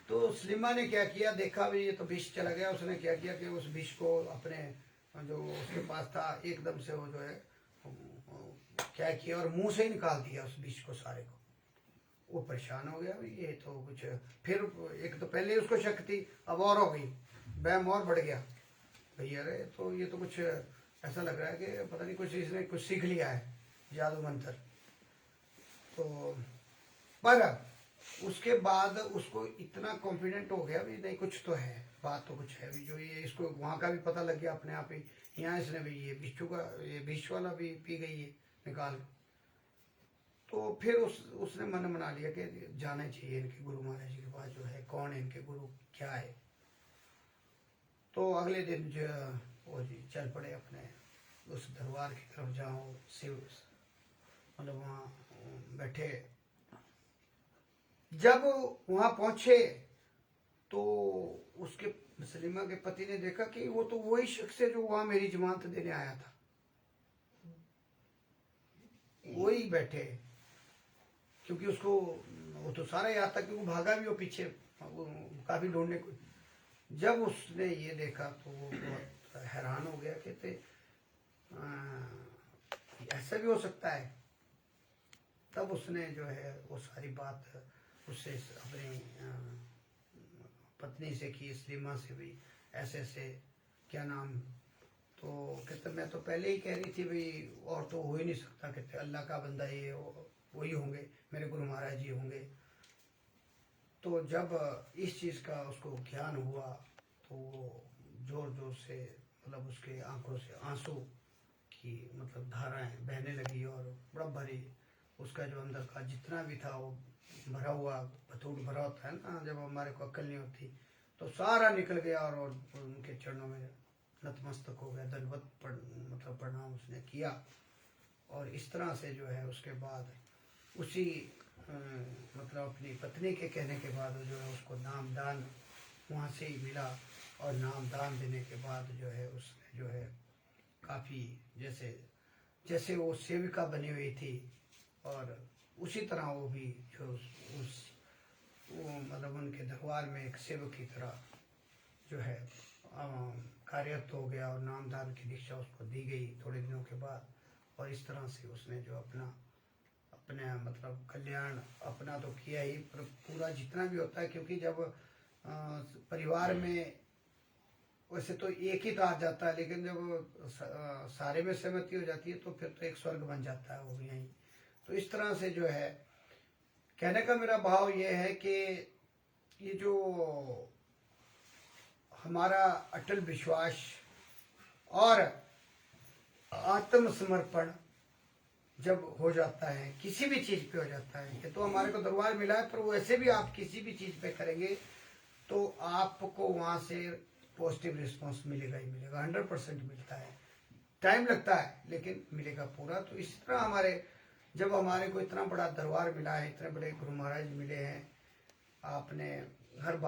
तो सलीमा ने क्या किया, देखा भी ये तो विष चला गया। उसने क्या किया कि उस विष को अपने जो उसके पास था एकदम से वो जो है क्या किया और मुंह से ही निकाल दिया उस विष को सारे को। वो परेशान हो गया, ये तो कुछ फिर एक तो पहले उसको शक थी, अब और हो गई, वहम और बढ़ गया भैया रे। तो ये तो कुछ ऐसा लग रहा है कि पता नहीं कुछ इसने कुछ सीख लिया है जादू मंत्र। तो पर उसके बाद उसको इतना कॉन्फिडेंट हो गया भी नहीं कुछ तो है, बात तो कुछ है भी। जो ये इसको वहाँ का भी पता लग गया अपने आप ही, यहाँ इसने भी ये बिच्छू का ये विष वाला भी पी गई है निकाल। तो फिर उसने मन बना लिया कि जाना चाहिए इनके गुरु महाराज जी के पास, जो है कौन है इनके गुरु क्या है। तो अगले दिन जो वो जी चल पड़े अपने उस दरबार की तरफ जहाँ शिव मतलब वहाँ बैठे। जब वहाँ पहुंचे तो उसके सलीमा के पति ने देखा कि वो तो वही शख्स है जो वहाँ मेरी जमानत देने आया था, वही बैठे। क्योंकि उसको वो तो सारा याद था कि वो भागा भी वो पीछे वो काफी ढूंढने को। जब उसने ये देखा तो वो बहुत हैरान हो गया, कहते ऐसा भी हो सकता है। तब उसने जो है वो सारी बात उससे अपनी पत्नी से की, सलीमा से भी, ऐसे ऐसे क्या नाम। तो कहते मैं तो पहले ही कह रही थी भाई और तो हो ही नहीं सकता, कहते अल्लाह का बंदा ये वही होंगे, मेरे गुरु महाराज जी होंगे। तो जब इस चीज़ का उसको ज्ञान हुआ तो वो जोर जोर से मतलब उसके आंखों से आंसू की मतलब धाराएं बहने लगी और बड़ा भारी उसका जो अंदर का जितना भी था वो भरा हुआ बतूड़ भरा होता है ना, जब हमारे को अक्ल नहीं होती तो सारा निकल गया और उनके चरणों में नतमस्तक हो गया, दंडवत मतलब प्रणाम उसने किया। और इस तरह से जो है उसके बाद उसी मतलब अपनी पत्नी के कहने के बाद जो है उसको नाम दान वहाँ से ही मिला। और नाम दान देने के बाद जो है उसने जो है काफ़ी जैसे जैसे वो सेविका बनी हुई थी और उसी तरह वो भी जो उस वो मतलब उनके दरबार में एक सेवक की तरह जो है कार्यरत हो गया और नाम दान की दीक्षा उसको दी गई थोड़े दिनों के बाद। और इस तरह से उसने जो अपना अपने मतलब कल्याण अपना तो किया ही, पर पूरा जितना भी होता है, क्योंकि जब परिवार में वैसे तो एक ही आ जाता है, लेकिन जब सारे में सहमति हो जाती है तो फिर तो एक स्वर्ग बन जाता है वो यहीं। तो इस तरह से जो है कहने का मेरा भाव ये है कि ये जो हमारा अटल विश्वास और आत्मसमर्पण जब हो जाता है किसी भी चीज पे हो जाता है, ये तो हमारे को दरबार मिला है, पर वैसे भी आप किसी भी चीज पे करेंगे तो आपको वहां से पॉजिटिव रिस्पांस मिलेगा ही मिलेगा, 100% मिलता है। टाइम लगता है लेकिन मिलेगा पूरा। तो इस तरह हमारे जब हमारे को इतना बड़ा दरबार मिला है, इतने बड़े गुरु महाराज मिले हैं, आपने हर बात